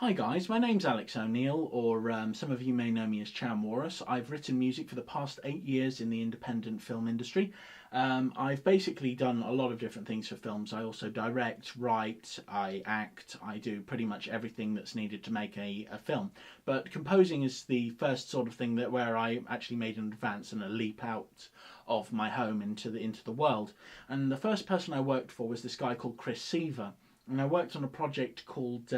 Hi guys, my name's Alex O'Neill, or some of you may know me as Chan Walrus. I've written music for the past 8 years in the independent film industry. I've basically done a lot of different things for films. I also direct, write, I act, I do pretty much everything that's needed to make a film. But composing is the first sort of thing where I actually made an advance and a leap out of my home into the world. And the first person I worked for was this guy called Chris Seaver, and I worked on a project called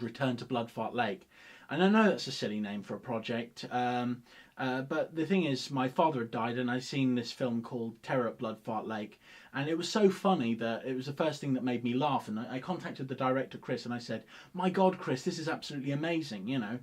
Return to Bloodfart Lake. And I know that's a silly name for a project, but the thing is, my father had died and I'd seen this film called Terror at Bloodfart Lake, and it was so funny that it was the first thing that made me laugh. And I contacted the director, Chris, and I said, my God, Chris, this is absolutely amazing, you know.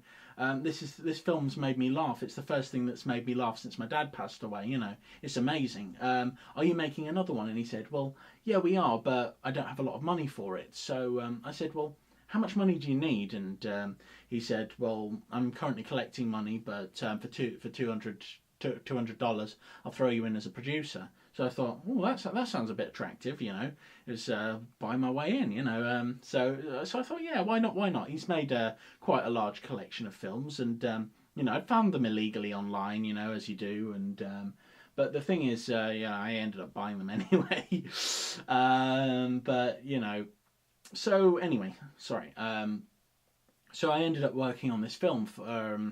This film's made me laugh. It's the first thing that's made me laugh since my dad passed away, you know. It's amazing. Are you making another one? And he said, well, yeah, we are, but I don't have a lot of money for it. So I said, well, how much money do you need? And he said, well, I'm currently collecting money, but for $200, I'll throw you in as a producer. So I thought, oh, that sounds a bit attractive, you know. It's buy my way in, you know. So I thought, yeah, why not? Why not? He's made quite a large collection of films, and you know, I'd found them illegally online, you know, as you do, and. But the thing is, yeah, I ended up buying them anyway. But you know. So anyway, sorry. So I ended up working on this film for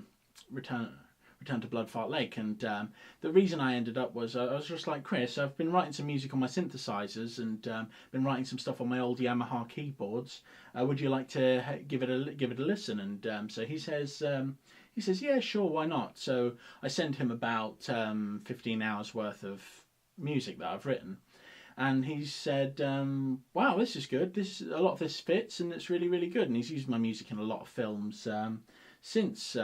Return to Bloodfart Lake, and the reason I ended up was I was just like Chris. I've been writing some music on my synthesizers and been writing some stuff on my old Yamaha keyboards. Would you like to give it a listen? And so he says. Yeah, sure, why not? So I sent him about 15 hours worth of music that I've written. And he said, wow, this is good. A lot of this fits, and it's really, really good. And he's used my music in a lot of films since.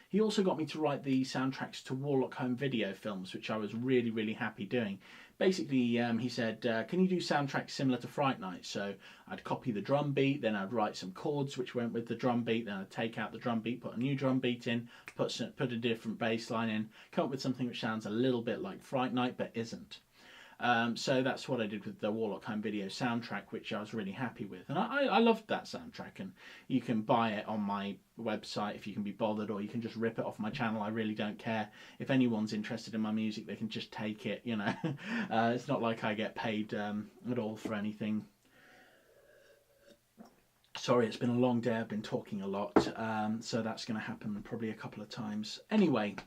He also got me to write the soundtracks to Warlock home video films, which I was really, really happy doing. Basically, he said, can you do soundtracks similar to Fright Night? So I'd copy the drum beat, then I'd write some chords which went with the drum beat, then I'd take out the drum beat, put a new drum beat in, put a different bass line in, come up with something which sounds a little bit like Fright Night but isn't. So that's what I did with the Warlock home video soundtrack, which I was really happy with. And I loved that soundtrack, and you can buy it on my website if you can be bothered, or you can just rip it off my channel. I really don't care. If anyone's interested in my music, they can just take it, you know. It's not like I get paid at all for anything. Sorry, it's been a long day. I've been talking a lot, so that's going to happen probably a couple of times. Anyway.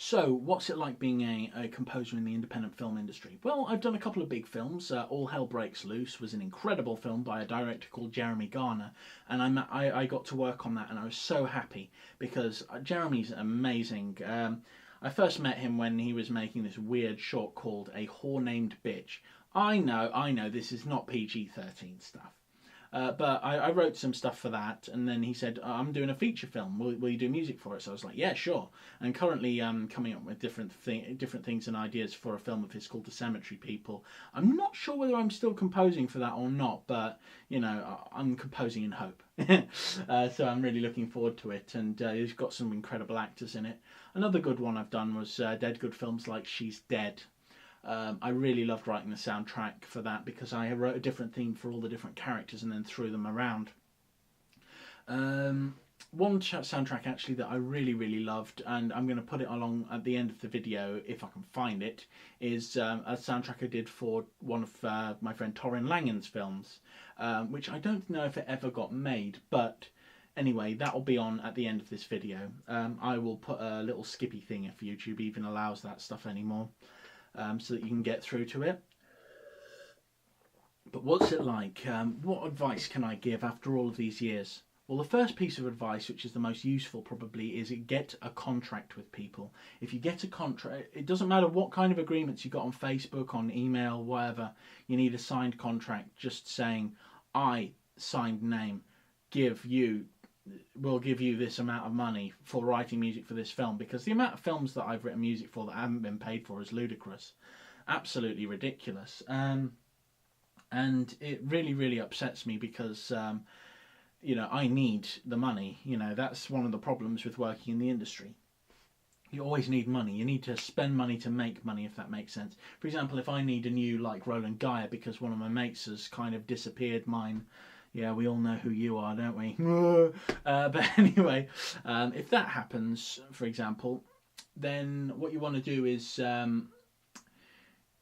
So, what's it like being a composer in the independent film industry? Well, I've done a couple of big films. All Hell Breaks Loose was an incredible film by a director called Jeremy Garner, and I got to work on that, and I was so happy because Jeremy's amazing. I first met him when he was making this weird short called A Whore Named Bitch. I know, this is not PG-13 stuff. But I wrote some stuff for that, and then he said, I'm doing a feature film, will you do music for it? So I was like, yeah, sure. And currently coming up with different things and ideas for a film of his called The Cemetery People. I'm not sure whether I'm still composing for that or not, but, you know, I'm composing in hope. So I'm really looking forward to it, and he's got some incredible actors in it. Another good one I've done was dead good films like She's Dead. I really loved writing the soundtrack for that because I wrote a different theme for all the different characters and then threw them around. One soundtrack actually that I really, really loved, and I'm going to put it along at the end of the video if I can find it, is a soundtrack I did for one of my friend Torin Langen's films, which I don't know if it ever got made, but anyway, that will be on at the end of this video. I will put a little skippy thing if YouTube even allows that stuff anymore. So that you can get through to it. But what's it like? What advice can I give after all of these years? Well, the first piece of advice, which is the most useful probably, is get a contract with people. If you get a contract, it doesn't matter what kind of agreements you got on Facebook, on email, whatever, you need a signed contract just saying, I, signed name, will give you this amount of money for writing music for this film, because the amount of films that I've written music for that haven't been paid for is ludicrous, absolutely ridiculous, and it really, really upsets me because you know, I need the money. You know, that's one of the problems with working in the industry. You always need money. You need to spend money to make money, if that makes sense. For example, if I need a new like Roland Geyer because one of my mates has kind of disappeared mine, Yeah, we all know who you are, don't we? But anyway, if that happens, for example, then what you want to do is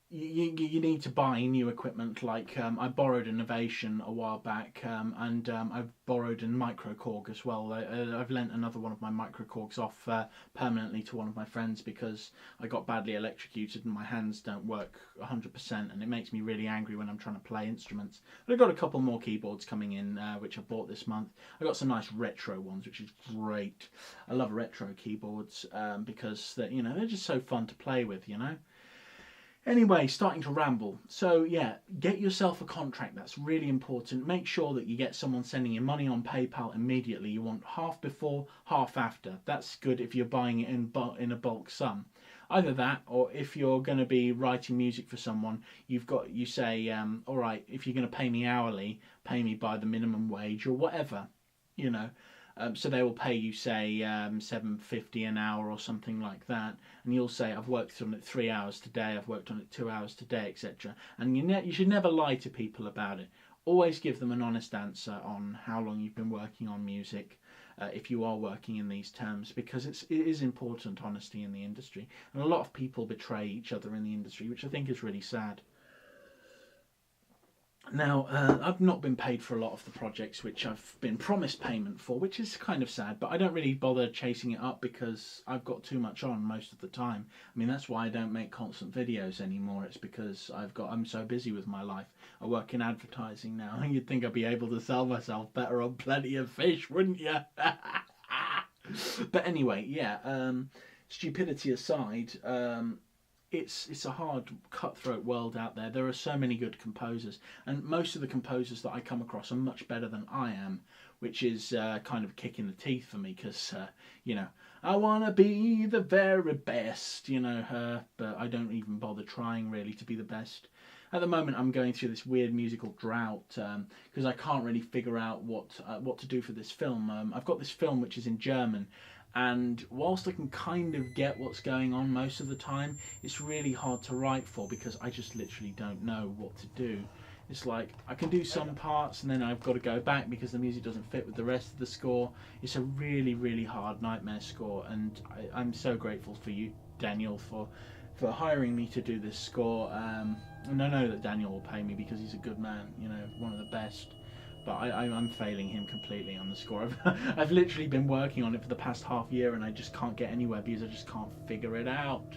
you need to buy new equipment. Like I borrowed an Ovation a while back, and I've borrowed a microcorg as well. I've lent another one of my microcorgs off permanently to one of my friends because I got badly electrocuted and my hands don't work 100%, and it makes me really angry when I'm trying to play instruments. But I've got a couple more keyboards coming in, which I bought this month. I got some nice retro ones, which is great. I love retro keyboards because they're just so fun to play with, Anyway, starting to ramble. So yeah, get yourself a contract. That's really important. Make sure that you get someone sending you money on PayPal immediately. You want half before, half after. That's good if you're buying it in a bulk sum. Either that, or if you're going to be writing music for someone, you say, all right, if you're going to pay me hourly, pay me by the minimum wage or whatever, so they will pay you, say, $7.50 an hour or something like that, and you'll say, I've worked on it 3 hours today, I've worked on it 2 hours today, etc. And you should never lie to people about it. Always give them an honest answer on how long you've been working on music, if you are working in these terms, because it is important, honesty in the industry. And a lot of people betray each other in the industry, which I think is really sad. Now, I've not been paid for a lot of the projects which I've been promised payment for, which is kind of sad, but I don't really bother chasing it up because I've got too much on most of the time. I mean, that's why I don't make constant videos anymore. It's because I'm so busy with my life. I work in advertising now. You'd think I'd be able to sell myself better on Plenty of Fish, wouldn't you? But anyway, yeah, stupidity aside, it's a hard, cutthroat world out there. There are so many good composers, and most of the composers that I come across are much better than I am, which is kind of a kick in the teeth for me, because I want to be the very best, but I don't even bother trying really to be the best. At the moment, I'm going through this weird musical drought because I can't really figure out what to do for this film. I've got this film which is in German, and whilst I can kind of get what's going on most of the time, it's really hard to write for because I just literally don't know what to do. It's like I can do some parts and then I've got to go back because the music doesn't fit with the rest of the score. It's a really, really hard nightmare score, and I'm so grateful for you, Daniel, for hiring me to do this score. And I know that Daniel will pay me because he's a good man, one of the best. But I'm failing him completely on the score. I've literally been working on it for the past half year and I just can't get anywhere because I just can't figure it out,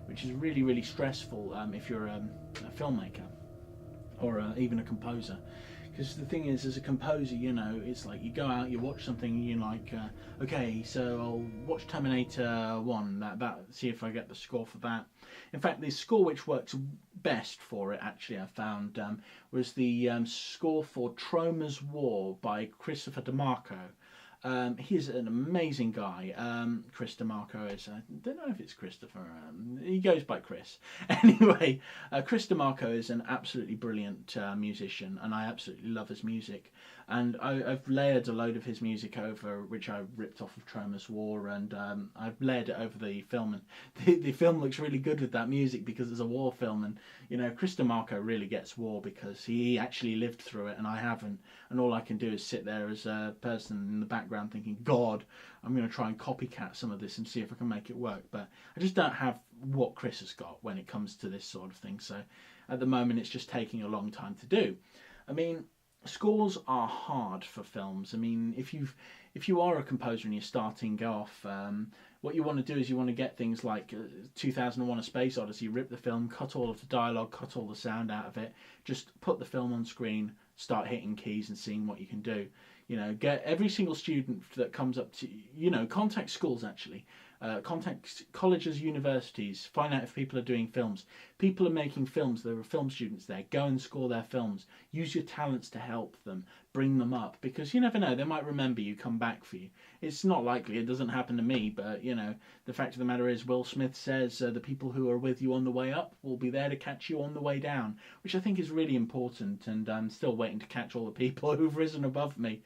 which is really, really stressful if you're a filmmaker or even a composer. Because the thing is, as a composer, it's like you go out, you watch something, and you're like, okay, so I'll watch Terminator 1, that see if I get the score for that. In fact, the score which works best for it, actually, I found, was the score for Troma's War by Christopher DeMarco. He's an amazing guy. Chris DeMarco is, I don't know if it's Christopher, he goes by Chris. Anyway, Chris DeMarco is an absolutely brilliant musician, and I absolutely love his music. And I've layered a load of his music over, which I ripped off of Troma's War, and I've layered it over the film. And the film looks really good with that music because it's a war film. And, Chris DeMarco really gets war because he actually lived through it and I haven't. And all I can do is sit there as a person in the background thinking, God, I'm going to try and copycat some of this and see if I can make it work. But I just don't have what Chris has got when it comes to this sort of thing. So at the moment, it's just taking a long time to do. I mean, scores are hard for films. I mean, if you are a composer and you're starting off, what you want to do is you want to get things like 2001: A Space Odyssey, rip the film, cut all of the dialogue, cut all the sound out of it, just put the film on screen, start hitting keys and seeing what you can do. Get every single student that comes up to, contact schools actually. Contact colleges, universities, find out if people are doing films. People are making films, there are film students there. Go and score their films. Use your talents to help them, bring them up, because you never know, they might remember you, come back for you. It's not likely, it doesn't happen to me, but the fact of the matter is, Will Smith says the people who are with you on the way up will be there to catch you on the way down, which I think is really important, and I'm still waiting to catch all the people who've risen above me.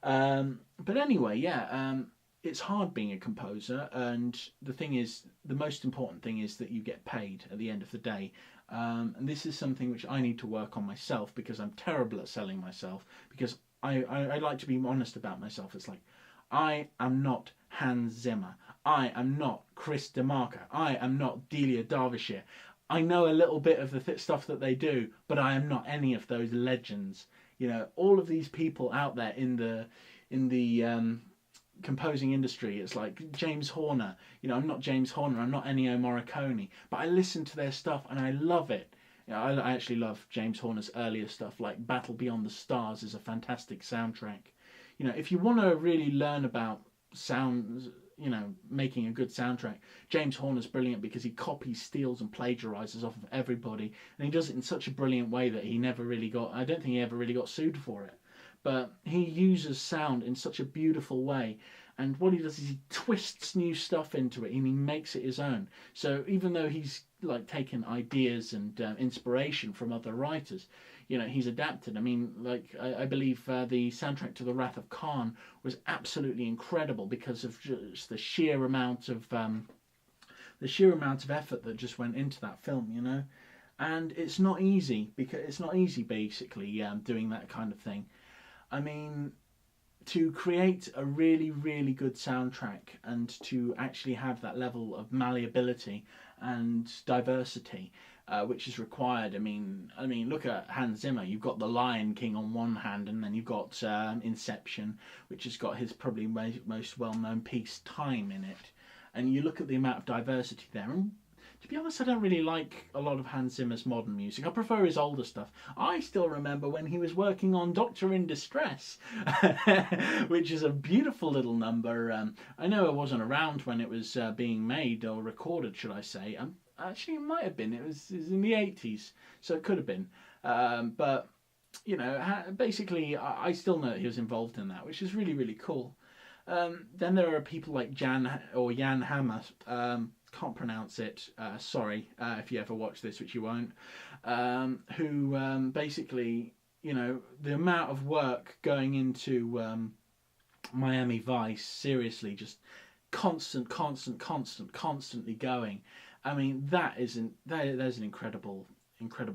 But anyway, yeah, it's hard being a composer, and the most important thing is that you get paid at the end of the day. And this is something which I need to work on myself because I'm terrible at selling myself, because I like to be honest about myself. It's like, I am not Hans Zimmer. I am not Chris DeMarco. I am not Delia Derbyshire. I know a little bit of the stuff that they do, but I am not any of those legends. You know, all of these people out there in the composing industry. It's like James Horner. You know, I'm not James Horner. I'm not Ennio Morricone, but I listen to their stuff and I love it. You know, I actually love James Horner's earlier stuff, like Battle Beyond the Stars is a fantastic soundtrack. You know, if you want to really learn about sounds, you know, making a good soundtrack, James Horner's brilliant because he copies, steals and plagiarizes off of everybody, and he does it in such a brilliant way that he never really got, I don't think he ever really got sued for it, but he uses sound in such a beautiful way, and what he does is he twists new stuff into it and he makes it his own. So even though he's like taken ideas and inspiration from other writers, you know, he's adapted. I mean, like I believe the soundtrack to The Wrath of Khan was absolutely incredible because of just the sheer amount of effort that just went into that film, you know. And it's not easy, because it's not easy basically doing that kind of thing. I mean, to create a really, really good soundtrack and to actually have that level of malleability and diversity, which is required. I mean, look at Hans Zimmer. You've got The Lion King on one hand, and then you've got Inception, which has got his probably most well-known piece, Time, in it. And you look at the amount of diversity there. And to be honest, I don't really like a lot of Hans Zimmer's modern music. I prefer his older stuff. I still remember when he was working on Doctor in Distress, which is a beautiful little number. I know I wasn't around when it was being made, or recorded, should I say. Actually, it might have been. It was in the 80s, so it could have been. But, you know, basically, I still know that he was involved in that, which is really, really cool. Then there are people like Jan Hammer, can't pronounce it, sorry if you ever watch this, which you won't, who basically, you know, the amount of work going into Miami Vice, seriously, just constantly going. I mean, there's an incredible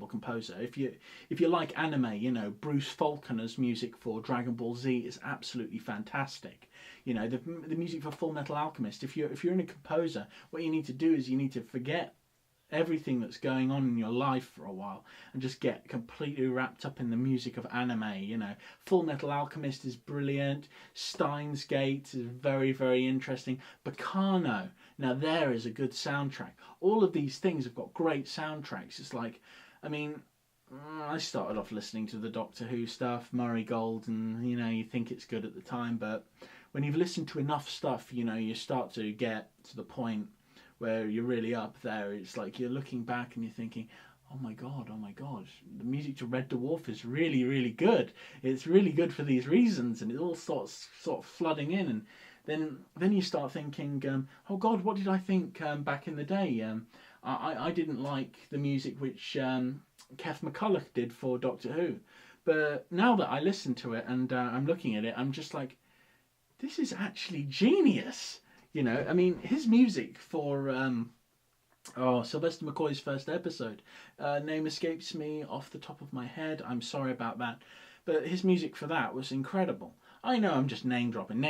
composer. If you like anime, you know, Bruce Faulconer's music for Dragon Ball Z is absolutely fantastic. You know, the music for Full Metal Alchemist. If you're in a composer, what you need to do is you need to forget everything that's going on in your life for a while and just get completely wrapped up in the music of anime. You know, Full Metal Alchemist is brilliant. Steins Gate is very, very interesting. Bacano, now there is a good soundtrack. All of these things have got great soundtracks. It's like, I mean, I started off listening to the Doctor Who stuff, Murray Gold, and, you know, you think it's good at the time, but when you've listened to enough stuff, you know, you start to get to the point where you're really up there. It's like you're looking back and you're thinking, oh my god, the music to Red Dwarf is really, really good. It's really good for these reasons, and it all starts sort of flooding in, and then you start thinking, oh god, what did I think back in the day? I didn't like the music which Keff McCulloch did for Doctor Who, but now that I listen to it and I'm looking at it, I'm just like, this is actually genius. You know, I mean, his music for Sylvester McCoy's first episode, name escapes me off the top of my head. I'm sorry about that, but his music for that was incredible. I know I'm just name dropping.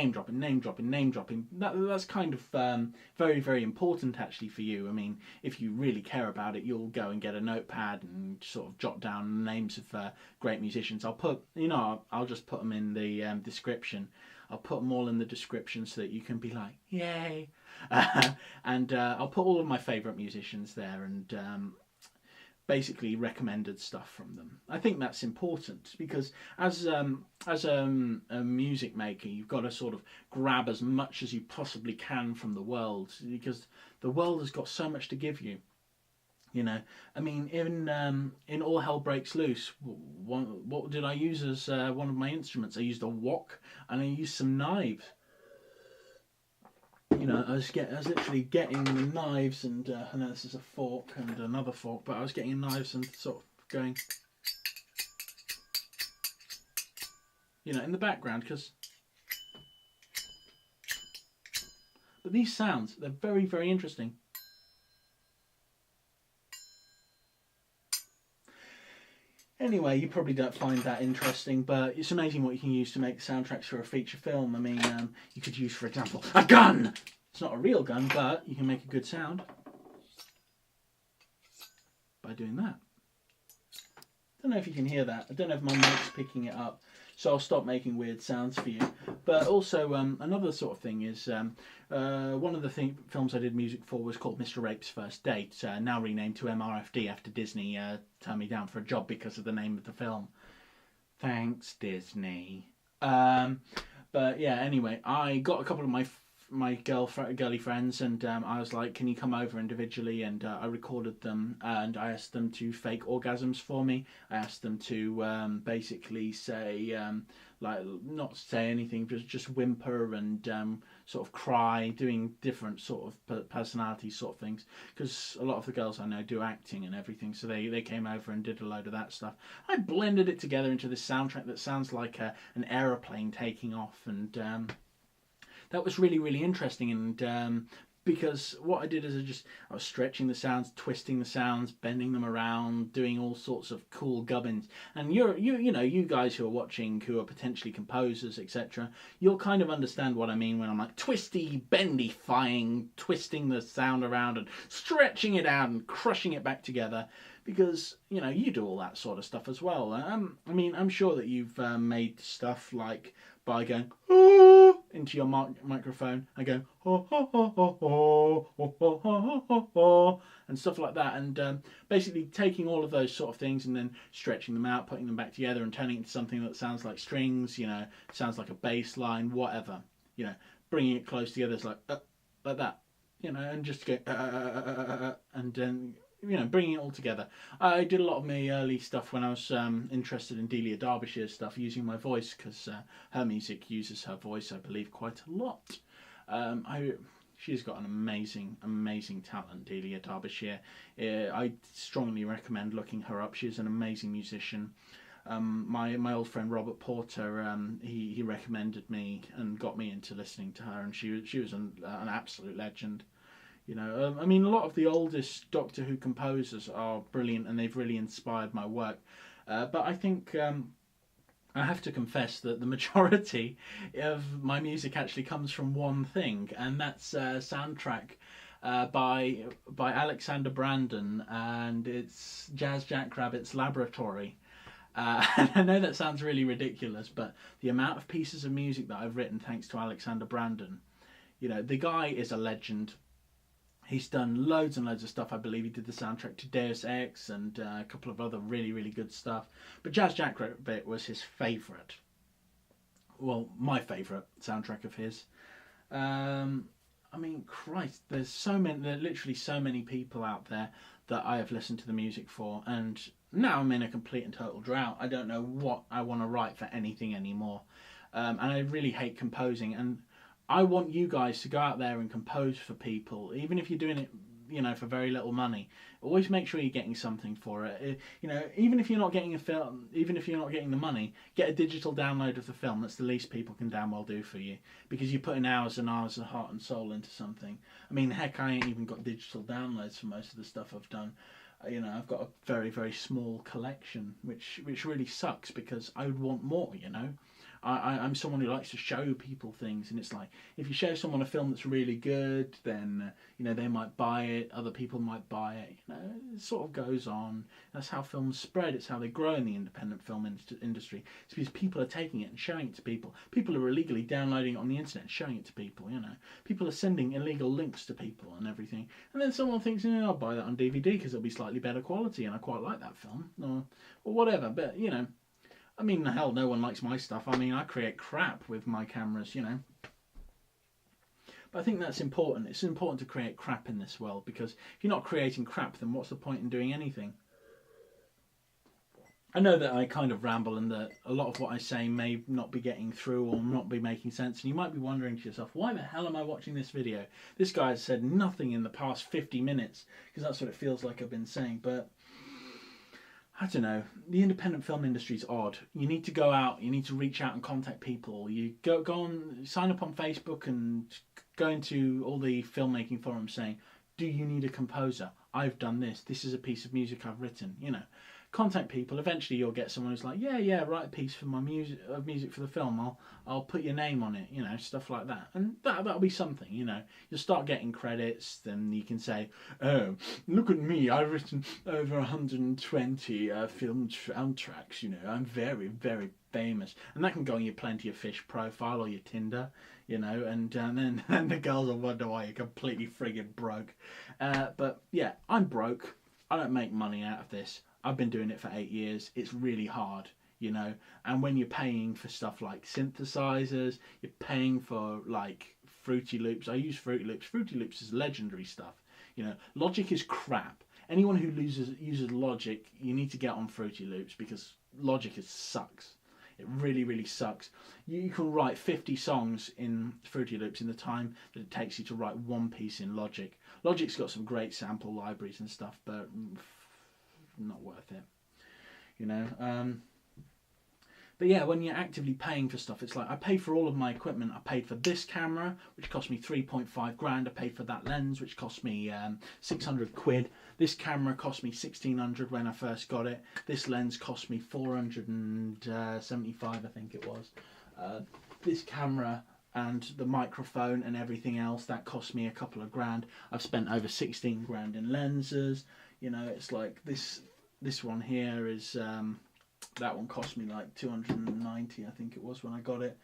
That's kind of very, very important actually for you. I mean, if you really care about it, you'll go and get a notepad and sort of jot down names of great musicians. I'll just put them in the description. I'll put them all in the description so that you can be like, yay! And I'll put all of my favourite musicians there and basically recommended stuff from them. I think that's important because as a music maker, you've got to sort of grab as much as you possibly can from the world, because the world has got so much to give you. You know, I mean, in All Hell Breaks Loose, what did I use as one of my instruments? I used a wok and I used some knives. You know, I was literally getting the knives, and I know this is a fork and another fork, but I was getting knives and sort of going, you know, in the background, because. But these sounds, they're very, very interesting. Anyway, you probably don't find that interesting, but it's amazing what you can use to make soundtracks for a feature film. I mean, you could use, for example, a gun! It's not a real gun, but you can make a good sound by doing that. I don't know if you can hear that. I don't know if my mic's picking it up, so I'll stop making weird sounds for you. But also, another sort of thing is, one of the films I did music for was called Mr. Rape's First Date, now renamed to MRFD after Disney turned me down for a job because of the name of the film. Thanks, Disney. But yeah, anyway, I got a couple of my girly friends, and I was like, can you come over individually? And I recorded them, and I asked them to fake orgasms for me. I asked them to basically say, like, not say anything, just whimper and sort of cry, doing different sort of personality sort of things, because a lot of the girls I know do acting and everything, so they came over and did a load of that stuff. I blended it together into this soundtrack that sounds like an aeroplane taking off, and that was really, really interesting. And because what I did is I was stretching the sounds, twisting the sounds, bending them around, doing all sorts of cool gubbins. And you guys who are watching, who are potentially composers, etc., you'll kind of understand what I mean when I'm like twisty, bendy-fying, twisting the sound around and stretching it out and crushing it back together. Because, you do all that sort of stuff as well. I mean, I'm sure that you've made stuff like by going oh, into your microphone and going oh, oh, oh, oh, oh, oh, oh, oh, oh, oh, and stuff like that. And basically taking all of those sort of things and then stretching them out, putting them back together and turning it into something that sounds like strings, sounds like a bass line, whatever. Bringing it close together, it's like that, and just go and then bringing it all together. I did a lot of my early stuff when I was interested in Delia Derbyshire stuff, using my voice, because her music uses her voice, I believe, quite a lot. She's got an amazing talent, Delia Derbyshire. I strongly recommend looking her up. She's an amazing musician. My old friend Robert Porter, he recommended me and got me into listening to her, and she was an absolute legend. I mean, a lot of the oldest Doctor Who composers are brilliant, and they've really inspired my work. But I think I have to confess that the majority of my music actually comes from one thing, and that's a soundtrack by Alexander Brandon, and it's Jazz Jackrabbit's Labratory. And I know that sounds really ridiculous, but the amount of pieces of music that I've written thanks to Alexander Brandon, the guy is a legend. He's done loads and loads of stuff. I believe he did the soundtrack to Deus Ex and a couple of other really, really good stuff. But Jazz Jackrabbit was his favourite. Well, my favourite soundtrack of his. I mean, Christ, there's literally so many people out there that I have listened to the music for. And now I'm in a complete and total drought. I don't know what I want to write for anything anymore. And I really hate composing. And I want you guys to go out there and compose for people, even if you're doing it, for very little money. Always make sure you're getting something for it. Even if you're not getting a film, even if you're not getting the money, get a digital download of the film. That's the least people can damn well do for you, because you're putting hours and hours of heart and soul into something. I mean, heck, I ain't even got digital downloads for most of the stuff I've done. I've got a very, very small collection, which really sucks, because I would want more. I'm someone who likes to show people things, and it's like, if you show someone a film that's really good, then they might buy it, other people might buy it. It sort of goes on. That's how films spread. It's how they grow in the independent film industry. It's because people are taking it and showing it to people. People are illegally downloading it on the internet and showing it to people. People are sending illegal links to people and everything, and then someone thinks, I'll buy that on DVD because it'll be slightly better quality, and I quite like that film, or whatever. But I mean, hell, no one likes my stuff. I mean, I create crap with my cameras, But I think that's important. It's important to create crap in this world, because if you're not creating crap, then what's the point in doing anything? I know that I kind of ramble, and that a lot of what I say may not be getting through or not be making sense. And you might be wondering to yourself, why the hell am I watching this video? This guy has said nothing in the past 50 minutes, because that's what it feels like I've been saying. But I don't know. The independent film industry is odd. You need to go out. You need to reach out and contact people. You go on, sign up on Facebook and go into all the filmmaking forums saying, "Do you need a composer? I've done this. This is a piece of music I've written." contact people. Eventually you'll get someone who's like, yeah, write a piece for my music for the film. I'll put your name on it, stuff like that. And that'll be something, You'll start getting credits, then you can say, oh, look at me, I've written over 120 film soundtracks, I'm very, very famous. And that can go on your Plenty of Fish profile or your Tinder, and then the girls will wonder why you're completely friggin' broke. But yeah, I'm broke. I don't make money out of this. I've been doing it for 8 years. It's really hard, and when you're paying for stuff like synthesizers, you're paying for like Fruity Loops. I use Fruity Loops. Fruity Loops is legendary stuff. Logic is crap. Anyone who uses Logic, you need to get on Fruity Loops, because Logic sucks. It really, really sucks. You can write 50 songs in Fruity Loops in the time that it takes you to write one piece in Logic. Logic's got some great sample libraries and stuff, but not worth it. But yeah, when you're actively paying for stuff, it's like I paid for all of my equipment. I paid for this camera, which cost me 3.5 grand. I paid for that lens, which cost me 600 quid. This camera cost me 1600 when I first got it. This lens cost me 475, I think it was. This camera and the microphone and everything else, that cost me a couple of grand. I've spent over 16 grand in lenses. It's like this one here is... that one cost me like 290, I think it was, when I got it.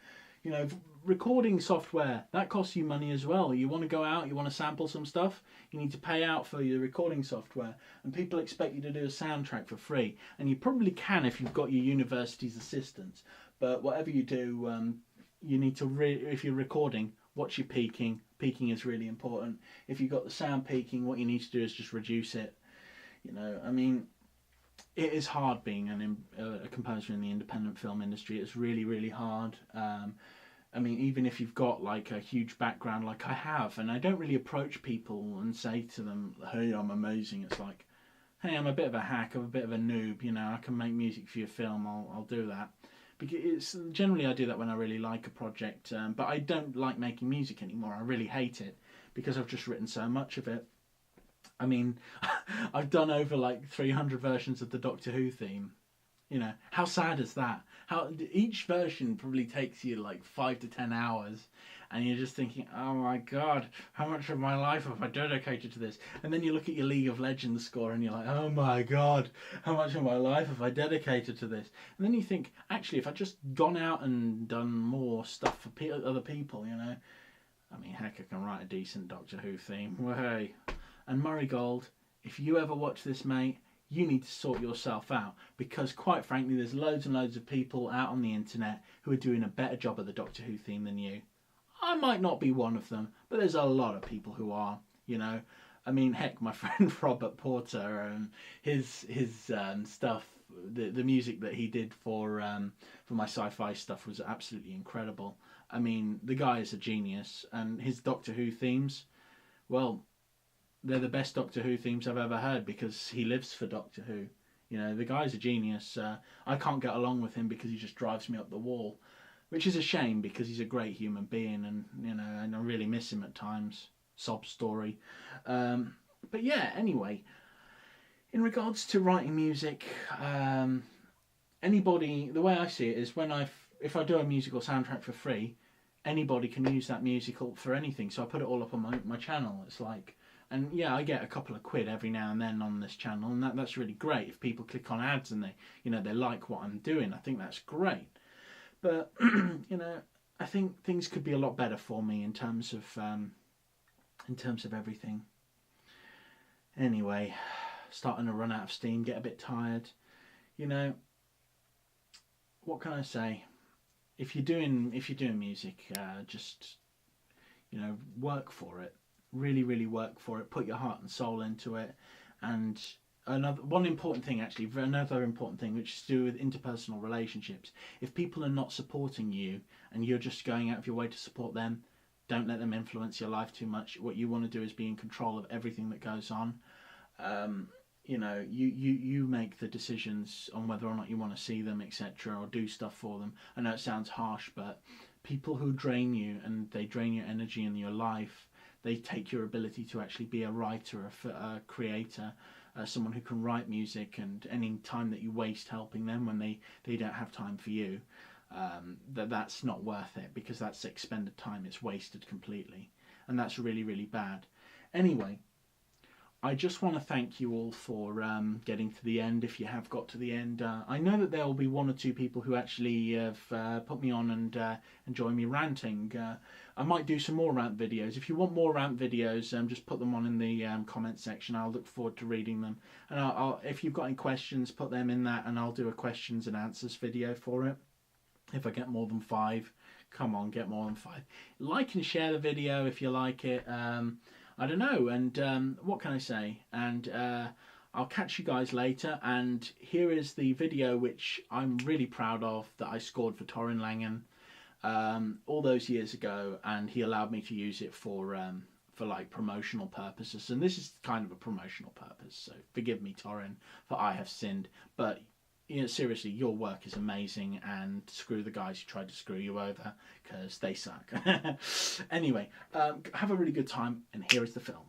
Recording software, that costs you money as well. You want to go out, you want to sample some stuff, you need to pay out for your recording software. And people expect you to do a soundtrack for free. And you probably can if you've got your university's assistance. But whatever you do, you need to, if you're recording, watch your peaking. Peaking is really important. If you've got the sound peaking, what you need to do is just reduce it. It is hard being a composer in the independent film industry. It's really, really hard. Even if you've got like a huge background like I have, and I don't really approach people and say to them, hey, I'm amazing. It's like, hey, I'm a bit of a hack, I'm a bit of a noob, I can make music for your film, I'll do that. Because generally I do that when I really like a project, but I don't like making music anymore. I really hate it because I've just written so much of it. I've done over like 300 versions of the Doctor Who theme. How sad is that? How each version probably takes you like 5 to 10 hours, and you're just thinking, oh my god, how much of my life have I dedicated to this? And then you look at your League of Legends score and you're like, oh my god, how much of my life have I dedicated to this? And then you think, actually, if I'd just gone out and done more stuff for other people, heck, I can write a decent Doctor Who theme. Well, hey. And Murray Gold, if you ever watch this, mate, you need to sort yourself out, because quite frankly there's loads and loads of people out on the internet who are doing a better job of the Doctor Who theme than you. I might not be one of them, but there's a lot of people who are, heck, my friend Robert Porter and his stuff, the music that he did for my sci-fi stuff was absolutely incredible. The guy is a genius, and his Doctor Who themes, well, they're the best Doctor Who themes I've ever heard, because he lives for Doctor Who. The guy's a genius. I can't get along with him because he just drives me up the wall, which is a shame because he's a great human being, and and I really miss him at times. Sob story. But yeah, anyway, in regards to writing music, anybody, the way I see it is if I do a musical soundtrack for free, anybody can use that musical for anything. So I put it all up on my channel. It's like, and yeah, I get a couple of quid every now and then on this channel, and that's really great. If people click on ads and they like what I'm doing, I think that's great. But I think things could be a lot better for me in terms of everything. Anyway, starting to run out of steam, get a bit tired. What can I say? If you're doing music, just work for it. Really, really work for it. Put your heart and soul into it. And another important thing, which is to do with interpersonal relationships. If people are not supporting you and you're just going out of your way to support them, don't let them influence your life too much. What you want to do is be in control of everything that goes on. You make the decisions on whether or not you want to see them, etc., or do stuff for them. I know it sounds harsh, but people who drain you and they drain your energy in your life, they take your ability to actually be a writer, a creator, someone who can write music, and any time that you waste helping them when they don't have time for you, that's not worth it, because that's expended time. It's wasted completely, and that's really, really bad. Anyway, I just want to thank you all for getting to the end, if you have got to the end. I know that there will be one or two people who actually have put me on and enjoy me ranting. I might do some more rant videos. If you want more rant videos, just put them on in the comment section. I'll look forward to reading them. And if you've got any questions, put them in that, and I'll do a questions and answers video for it. If I get more than 5, come on, get more than 5. Like and share the video if you like it. I don't know, and what can I say? And I'll catch you guys later, and here is the video which I'm really proud of, that I scored for Torin Langen all those years ago, and he allowed me to use it for like promotional purposes, and this is kind of a promotional purpose, so forgive me, Torin, for I have sinned. But you know, seriously, your work is amazing, and screw the guys who tried to screw you over, because they suck. Anyway, have a really good time, and here is the film.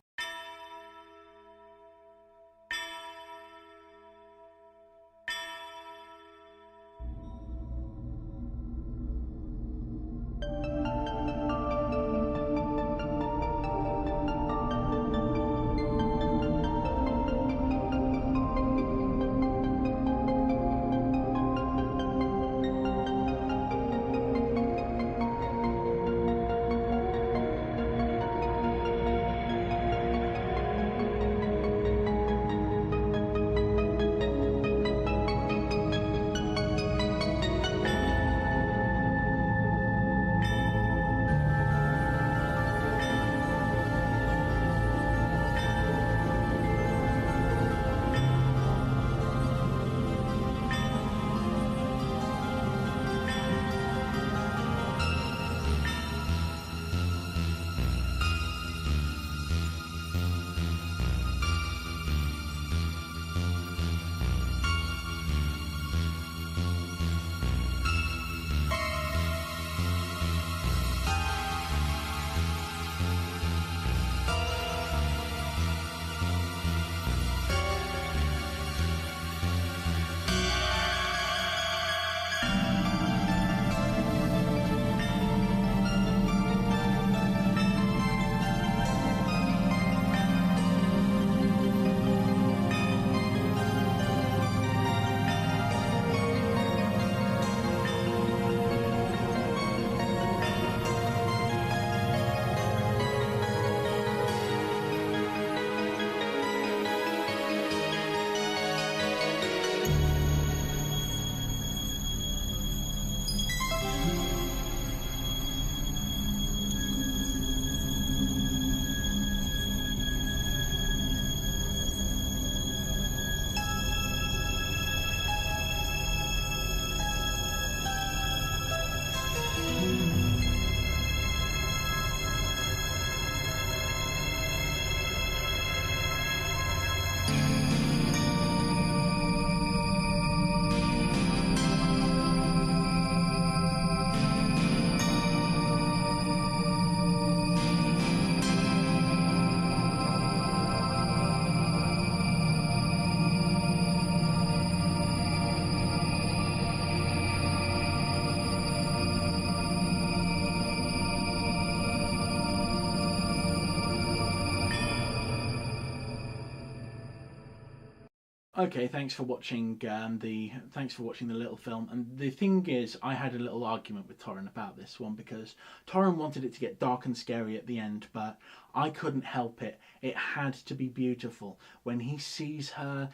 Okay, thanks for watching the little film. And the thing is, I had a little argument with Torin about this one, because Torin wanted it to get dark and scary at the end, but I couldn't help it. It had to be beautiful. When he sees her,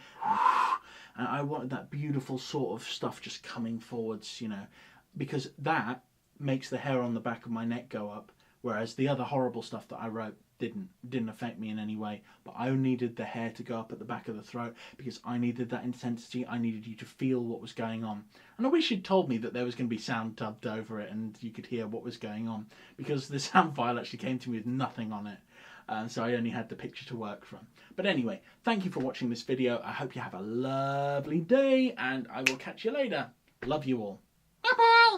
and I wanted that beautiful sort of stuff just coming forwards, you know, because that makes the hair on the back of my neck go up, whereas the other horrible stuff that I wrote didn't affect me in any way. But I needed the hair to go up at the back of the throat, because I needed that intensity. I needed you to feel what was going on. And I wish you'd told me that there was going to be sound dubbed over it and you could hear what was going on, because the sound file actually came to me with nothing on it. So I only had the picture to work from. But anyway, thank you for watching this video. I hope you have a lovely day, and I will catch you later. Love you all.